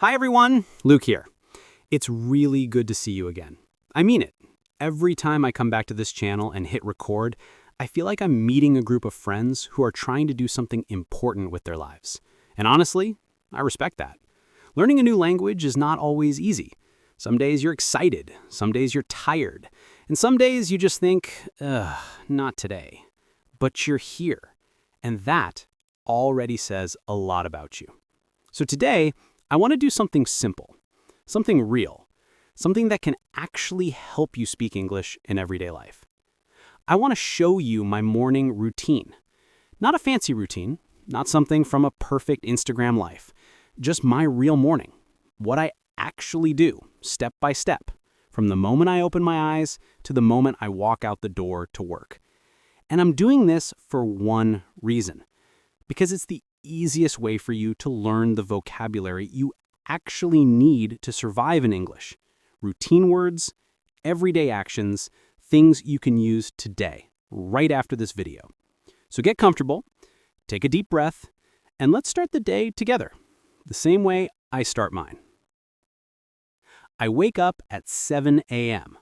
Hi everyone, Luke here. It's really good to see you again. I mean it. Every time I come back to this channel and hit record, I feel like I'm meeting a group of friends who are trying to do something important with their lives. And honestly, I respect that. Learning a new language is not always easy. Some days you're excited, some days you're tired, and some days you just think, not today. But you're here, and that already says a lot about you. So today, I want to do something simple, something real, something that can actually help you speak English in everyday life. I want to show you my morning routine. Not a fancy routine, not something from a perfect Instagram life, just my real morning. What I actually do, step by step, from the moment I open my eyes to the moment I walk out the door to work. And I'm doing this for one reason, because it's the easiest way for you to learn the vocabulary you actually need to survive in English. Routine words, everyday actions, things you can use today, right after this video. So get comfortable, take a deep breath, and let's start the day together, the same way I start mine. I wake up at 7 a.m.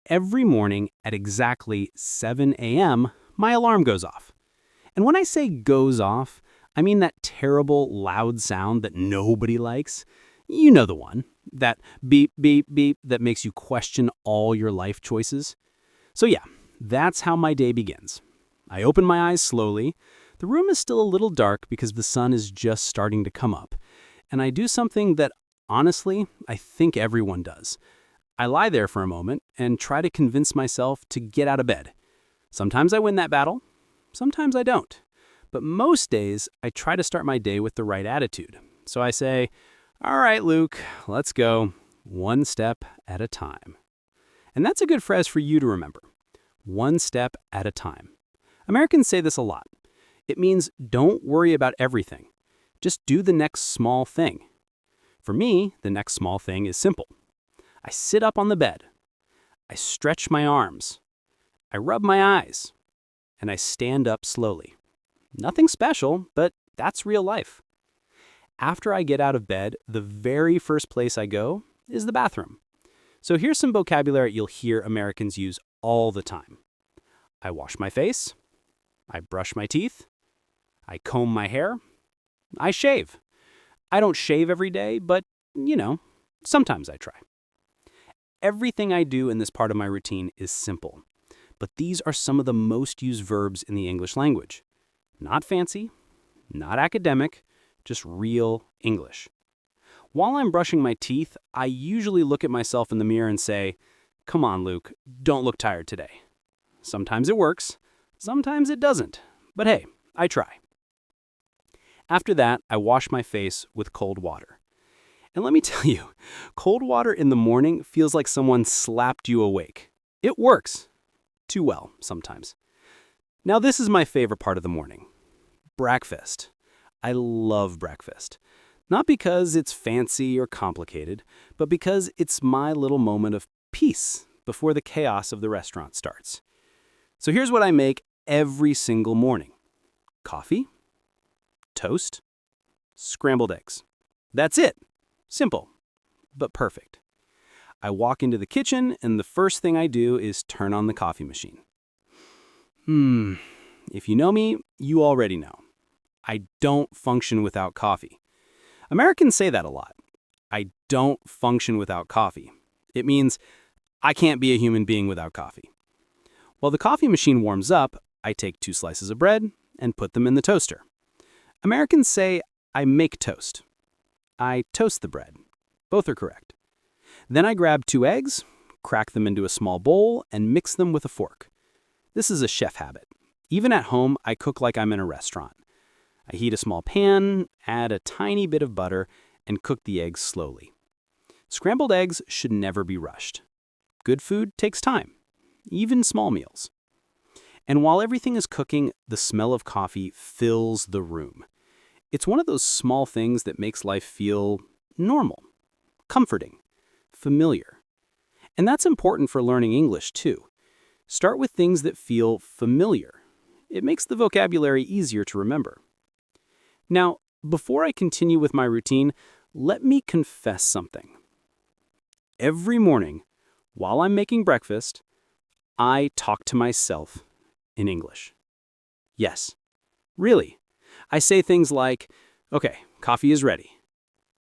Every morning at exactly 7 a.m., my alarm goes off. And when I say goes off, I mean that terrible, loud sound that nobody likes. You know the one. That beep, beep, beep that makes you question all your life choices. So yeah, that's how my day begins. I open my eyes slowly. The room is still a little dark because the sun is just starting to come up. And I do something that, honestly, I think everyone does. I lie there for a moment and try to convince myself to get out of bed. Sometimes I win that battle. Sometimes I don't. But most days, I try to start my day with the right attitude. So I say, all right, Luke, let's go, one step at a time. And that's a good phrase for you to remember. One step at a time. Americans say this a lot. It means don't worry about everything. Just do the next small thing. For me, the next small thing is simple. I sit up on the bed. I stretch my arms. I rub my eyes. And I stand up slowly. Nothing special, but that's real life. After I get out of bed, the very first place I go is the bathroom. So here's some vocabulary you'll hear Americans use all the time. I wash my face. I brush my teeth. I comb my hair. I shave. I don't shave every day, but, sometimes I try. Everything I do in this part of my routine is simple, but these are some of the most used verbs in the English language. Not fancy, not academic, just real English. While I'm brushing my teeth, I usually look at myself in the mirror and say, come on, Luke, don't look tired today. Sometimes it works, sometimes it doesn't, but hey, I try. After that, I wash my face with cold water. And let me tell you, cold water in the morning feels like someone slapped you awake. It works. Too well, sometimes. Now this is my favorite part of the morning. Breakfast. I love breakfast. Not because it's fancy or complicated, but because it's my little moment of peace before the chaos of the restaurant starts. So here's what I make every single morning. Coffee, toast, scrambled eggs. That's it. Simple, but perfect. I walk into the kitchen and the first thing I do is turn on the coffee machine. If you know me, you already know. I don't function without coffee. Americans say that a lot. I don't function without coffee. It means I can't be a human being without coffee. While the coffee machine warms up, I take 2 slices of bread and put them in the toaster. Americans say I make toast. I toast the bread. Both are correct. Then I grab 2 eggs, crack them into a small bowl, and mix them with a fork. This is a chef habit. Even at home, I cook like I'm in a restaurant. I heat a small pan, add a tiny bit of butter, and cook the eggs slowly. Scrambled eggs should never be rushed. Good food takes time, even small meals. And while everything is cooking, the smell of coffee fills the room. It's one of those small things that makes life feel normal, comforting, familiar. And that's important for learning English, too. Start with things that feel familiar. It makes the vocabulary easier to remember. Now, before I continue with my routine, Let me confess something. Every morning, while I'm making breakfast, I talk to myself in English. Yes, really. I say things like, okay, coffee is ready.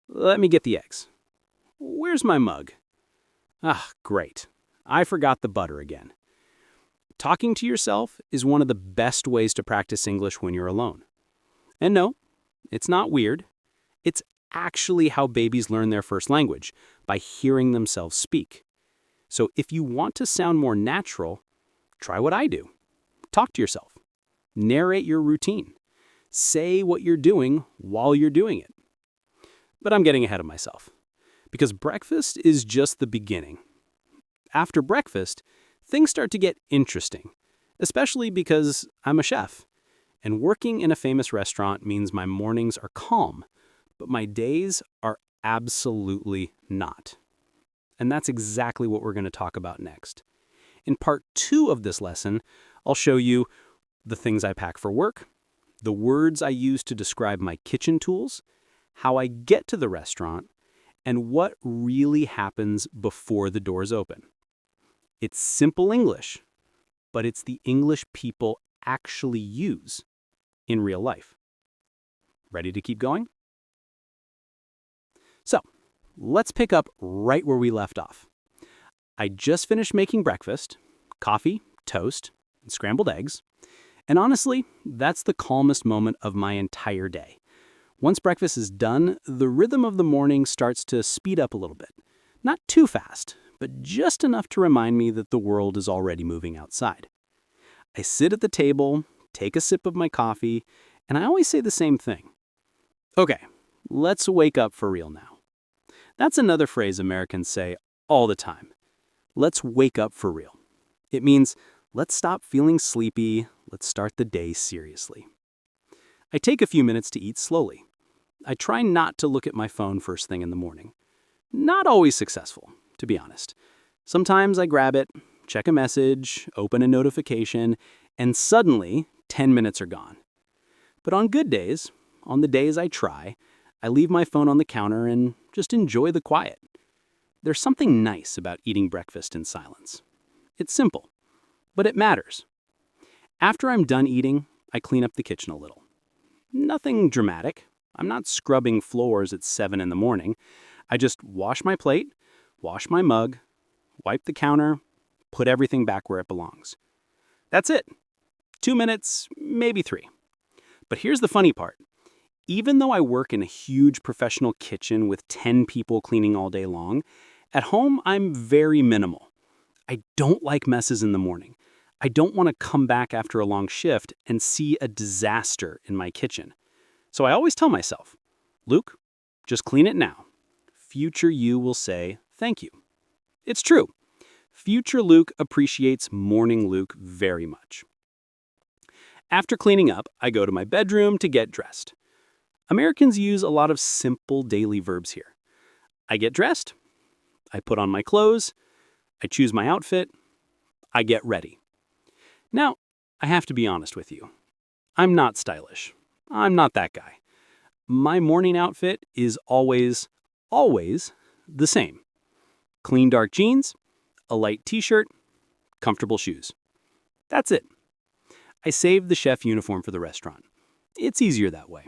Let me get the eggs. Where's my mug? Ah, great. I forgot the butter again. Talking to yourself is one of the best ways to practice English when you're alone. And no, it's not weird. It's actually how babies learn their first language, by hearing themselves speak. So if you want to sound more natural, try what I do. Talk to yourself. Narrate your routine. Say what you're doing while you're doing it. But I'm getting ahead of myself, because breakfast is just the beginning. After breakfast, things start to get interesting, especially because I'm a chef, and working in a famous restaurant means my mornings are calm, but my days are absolutely not. And that's exactly what we're going to talk about next. In part 2 of this lesson, I'll show you the things I pack for work, the words I use to describe my kitchen tools, how I get to the restaurant, and what really happens before the doors open. It's simple English, but it's the English people actually use in real life. Ready to keep going? So, let's pick up right where we left off. I just finished making breakfast, coffee, toast, and scrambled eggs, and honestly, that's the calmest moment of my entire day. Once breakfast is done, the rhythm of the morning starts to speed up a little bit. Not too fast, but just enough to remind me that the world is already moving outside. I sit at the table, take a sip of my coffee, and I always say the same thing. Okay, let's wake up for real now. That's another phrase Americans say all the time. Let's wake up for real. It means, let's stop feeling sleepy, let's start the day seriously. I take a few minutes to eat slowly. I try not to look at my phone first thing in the morning. Not always successful, to be honest. Sometimes I grab it, check a message, open a notification, and suddenly 10 minutes are gone. But on good days, on the days I try, I leave my phone on the counter and just enjoy the quiet. There's something nice about eating breakfast in silence. It's simple, but it matters. After I'm done eating, I clean up the kitchen a little. Nothing dramatic. I'm not scrubbing floors at 7 in the morning. I just wash my plate, wash my mug, wipe the counter, put everything back where it belongs. That's it. 2 minutes, maybe 3. But here's the funny part. Even though I work in a huge professional kitchen with 10 people cleaning all day long, at home I'm very minimal. I don't like messes in the morning. I don't want to come back after a long shift and see a disaster in my kitchen. So I always tell myself, Luke, just clean it now. Future you will say thank you. It's true. Future Luke appreciates morning Luke very much. After cleaning up, I go to my bedroom to get dressed. Americans use a lot of simple daily verbs here. I get dressed, I put on my clothes, I choose my outfit, I get ready. Now, I have to be honest with you. I'm not stylish. I'm not that guy. My morning outfit is always the same. Clean dark jeans, a light t-shirt, comfortable shoes. That's it. I saved the chef uniform for the restaurant. It's easier that way.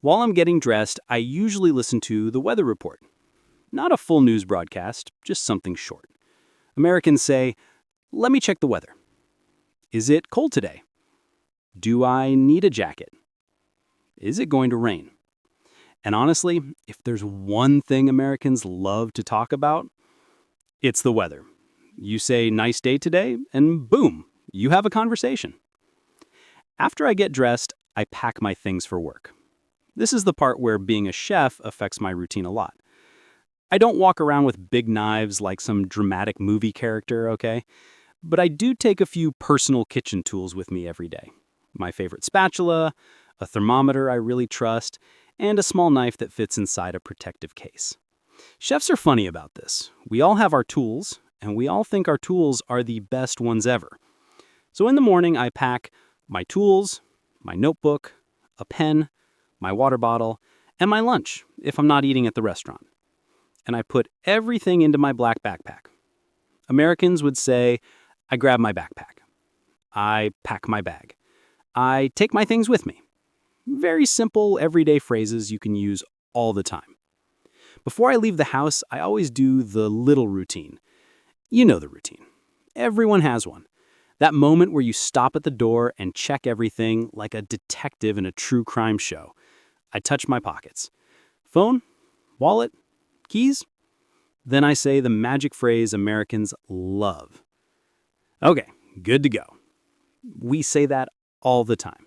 While I'm getting dressed, I usually listen to the weather report. Not a full news broadcast, just something short. Americans say, let me check the weather. Is it cold today? Do I need a jacket? Is it going to rain? And honestly, if there's one thing Americans love to talk about, it's the weather. You say, nice day today, and boom, you have a conversation. After I get dressed, I pack my things for work. This is the part where being a chef affects my routine a lot. I don't walk around with big knives like some dramatic movie character, okay? But I do take a few personal kitchen tools with me every day. My favorite spatula, a thermometer I really trust, and a small knife that fits inside a protective case. Chefs are funny about this. We all have our tools, and we all think our tools are the best ones ever. So in the morning, I pack my tools, my notebook, a pen, my water bottle, and my lunch if I'm not eating at the restaurant. And I put everything into my black backpack. Americans would say, I grab my backpack. I pack my bag. I take my things with me. Very simple, everyday phrases you can use all the time. Before I leave the house, I always do the little routine. You know the routine. Everyone has one. That moment where you stop at the door and check everything like a detective in a true crime show. I touch my pockets. Phone? Wallet? Keys? Then I say the magic phrase Americans love. Okay, good to go. We say that all the time.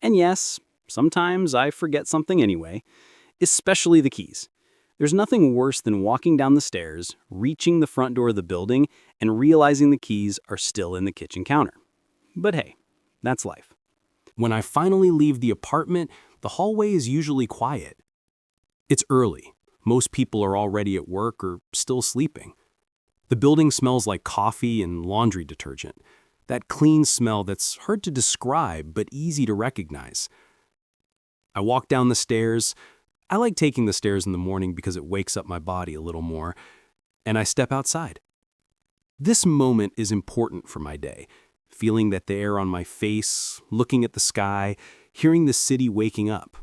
And yes, sometimes I forget something anyway, especially the keys. There's nothing worse than walking down the stairs, reaching the front door of the building, and realizing the keys are still in the kitchen counter. But hey, that's life. When I finally leave the apartment, the hallway is usually quiet. It's early. Most people are already at work or still sleeping. The building smells like coffee and laundry detergent. That clean smell that's hard to describe but easy to recognize. I walk down the stairs. I like taking the stairs in the morning because it wakes up my body a little more, and I step outside. This moment is important for my day, feeling that the air on my face, looking at the sky, hearing the city waking up.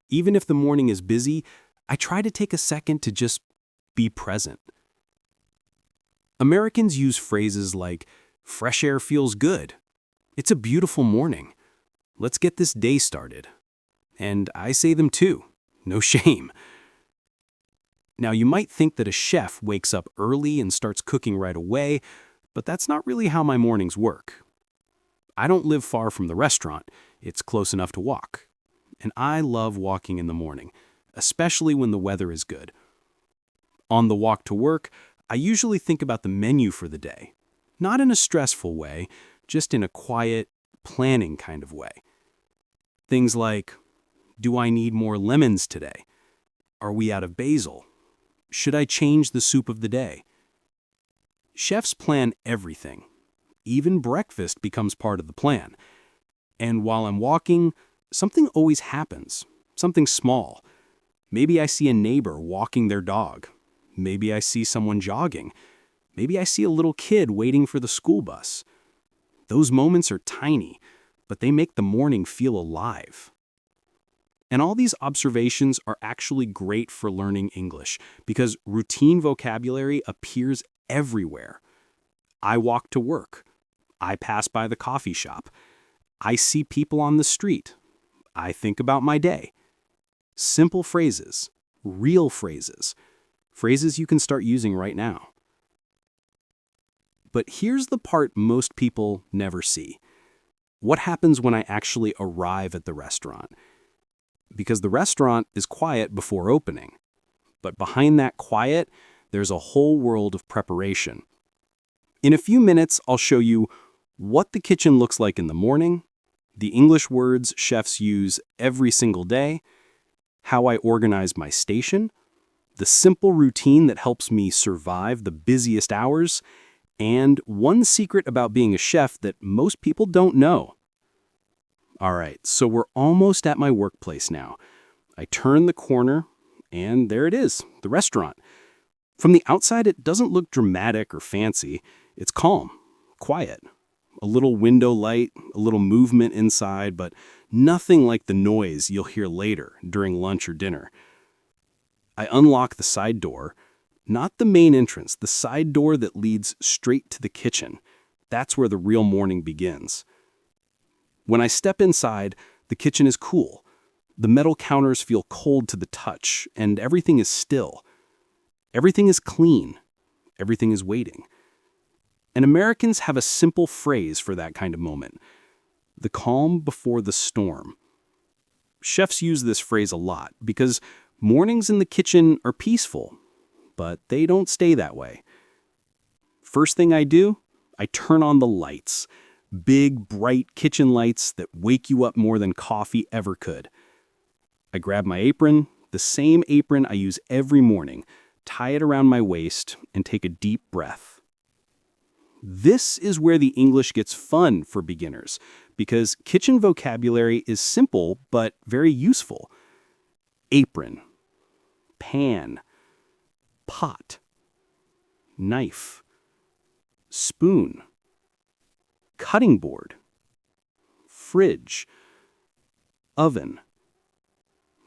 Even if the morning is busy, I try to take a second to just be present. Americans use phrases like, fresh air feels good. It's a beautiful morning. Let's get this day started. And I say them too. No shame. Now, you might think that a chef wakes up early and starts cooking right away, but that's not really how my mornings work. I don't live far from the restaurant. It's close enough to walk. And I love walking in the morning, especially when the weather is good. On the walk to work, I usually think about the menu for the day. Not in a stressful way, just in a quiet, planning kind of way. Things like, do I need more lemons today? Are we out of basil? Should I change the soup of the day? Chefs plan everything. Even breakfast becomes part of the plan. And while I'm walking, something always happens, something small. Maybe I see a neighbor walking their dog. Maybe I see someone jogging. Maybe I see a little kid waiting for the school bus. Those moments are tiny, but they make the morning feel alive. And all these observations are actually great for learning English because routine vocabulary appears everywhere. I walk to work. I pass by the coffee shop. I see people on the street. I think about my day. Simple phrases, real phrases, phrases you can start using right now. But here's the part most people never see. What happens when I actually arrive at the restaurant? Because the restaurant is quiet before opening. But behind that quiet, there's a whole world of preparation. In a few minutes, I'll show you what the kitchen looks like in the morning, the English words chefs use every single day, how I organize my station, the simple routine that helps me survive the busiest hours, and one secret about being a chef that most people don't know. All right, so we're almost at my workplace now. I turn the corner, and there it is, the restaurant. From the outside, it doesn't look dramatic or fancy. It's calm, quiet. A little window light, a little movement inside, but nothing like the noise you'll hear later during lunch or dinner. I unlock the side door, not the main entrance, the side door that leads straight to the kitchen. That's where the real morning begins. When I step inside, the kitchen is cool. The metal counters feel cold to the touch, and everything is still. Everything is clean. Everything is waiting. And Americans have a simple phrase for that kind of moment. The calm before the storm. Chefs use this phrase a lot because mornings in the kitchen are peaceful, but they don't stay that way. First thing I do, I turn on the lights. Big, bright kitchen lights that wake you up more than coffee ever could. I grab my apron, the same apron I use every morning, tie it around my waist, and take a deep breath. This is where the English gets fun for beginners, because kitchen vocabulary is simple but very useful. apron, pan, pot, knife, spoon, cutting board, fridge, oven,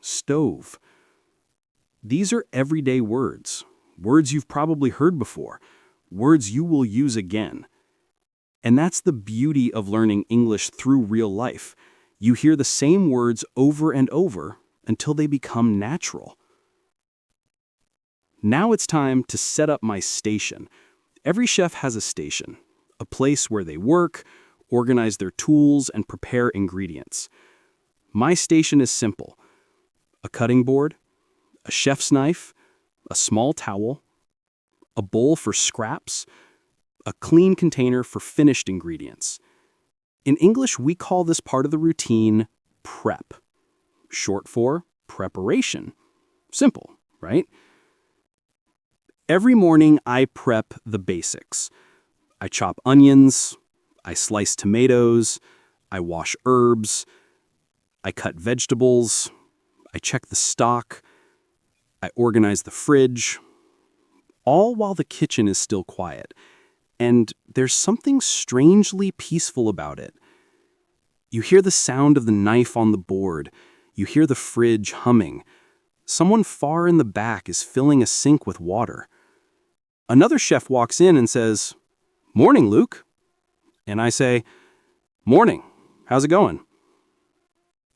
stove. These are everyday words, words you've probably heard before, words you will use again. And that's the beauty of learning English through real life. You hear the same words over and over until they become natural. Now it's time to set up my station. Every chef has a station, a place where they work, organize their tools, and prepare ingredients. My station is simple: a cutting board, a chef's knife, a small towel, a bowl for scraps, a clean container for finished ingredients. In English, we call this part of the routine prep, short for preparation. Simple, right? Every morning, I prep the basics. I chop onions, I slice tomatoes, I wash herbs, I cut vegetables, I check the stock, I organize the fridge, all while the kitchen is still quiet. And there's something strangely peaceful about it. You hear the sound of the knife on the board. You hear the fridge humming. Someone far in the back is filling a sink with water. Another chef walks in and says, "Morning, Luke." And I say, "Morning. How's it going?"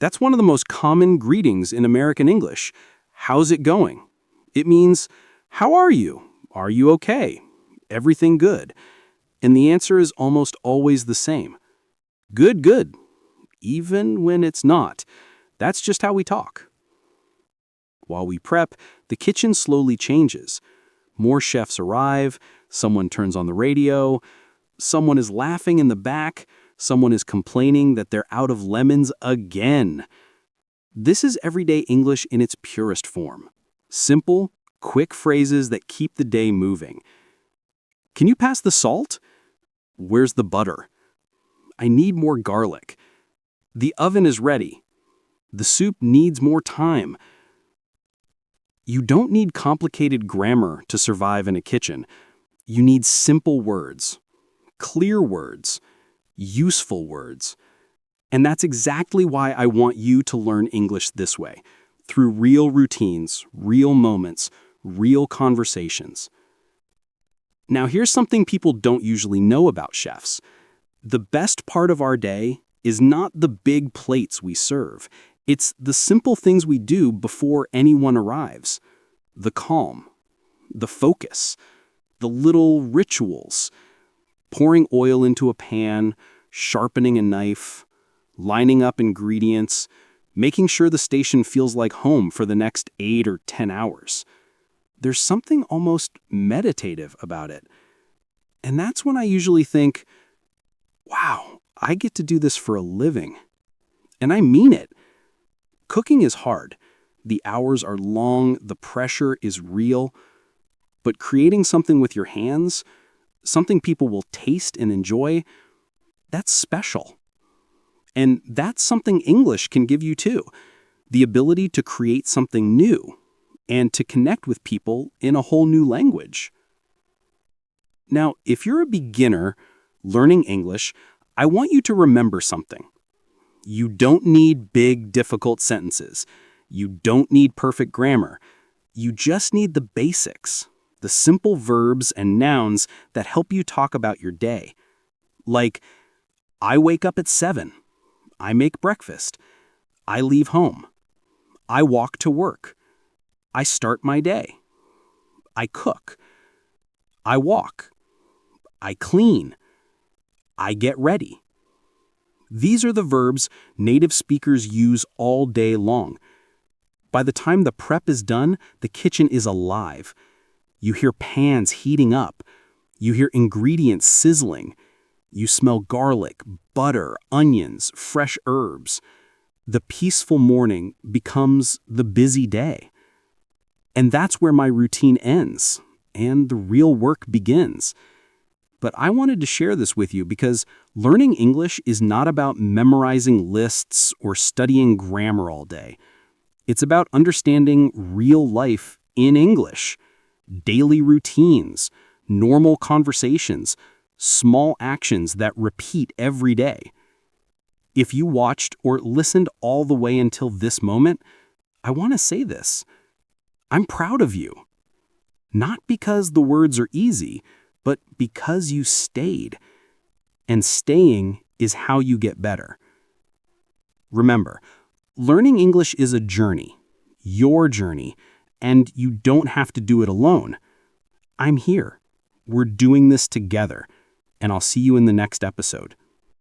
That's one of the most common greetings in American English. How's it going? It means, how are you? Are you okay? Everything good? And the answer is almost always the same. Good, good. Even when it's not. That's just how we talk. While we prep, the kitchen slowly changes. More chefs arrive, someone turns on the radio, someone is laughing in the back, someone is complaining that they're out of lemons again. This is everyday English in its purest form. Simple, quick phrases that keep the day moving. Can you pass the salt? Where's the butter? I need more garlic. The oven is ready. The soup needs more time. You don't need complicated grammar to survive in a kitchen. You need simple words, clear words, useful words. And that's exactly why I want you to learn English this way, through real routines, real moments, real conversations. Now, here's something people don't usually know about chefs. The best part of our day is not the big plates we serve. It's the simple things we do before anyone arrives. The calm, the focus, the little rituals. Pouring oil into a pan, sharpening a knife, lining up ingredients, making sure the station feels like home for the next 8 or 10 hours. There's something almost meditative about it. And that's when I usually think, wow, I get to do this for a living. And I mean it. Cooking is hard. The hours are long, the pressure is real. But creating something with your hands, something people will taste and enjoy, that's special. And that's something English can give you too. The ability to create something new and to connect with people in a whole new language. Now, if you're a beginner learning English, I want you to remember something. You don't need big, difficult sentences. You don't need perfect grammar. You just need the basics, the simple verbs and nouns that help you talk about your day. Like, I wake up at 7. I make breakfast. I leave home. I walk to work. I start my day. I cook. I walk. I clean. I get ready. These are the verbs native speakers use all day long. By the time the prep is done, the kitchen is alive. You hear pans heating up. You hear ingredients sizzling. You smell garlic, butter, onions, fresh herbs. The peaceful morning becomes the busy day. And that's where my routine ends, and the real work begins. But I wanted to share this with you because learning English is not about memorizing lists or studying grammar all day. It's about understanding real life in English, daily routines, normal conversations, small actions that repeat every day. If you watched or listened all the way until this moment, I want to say this. I'm proud of you. Not because the words are easy, but because you stayed. And staying is how you get better. Remember, learning English is a journey, your journey, and you don't have to do it alone. I'm here. We're doing this together, and I'll see you in the next episode.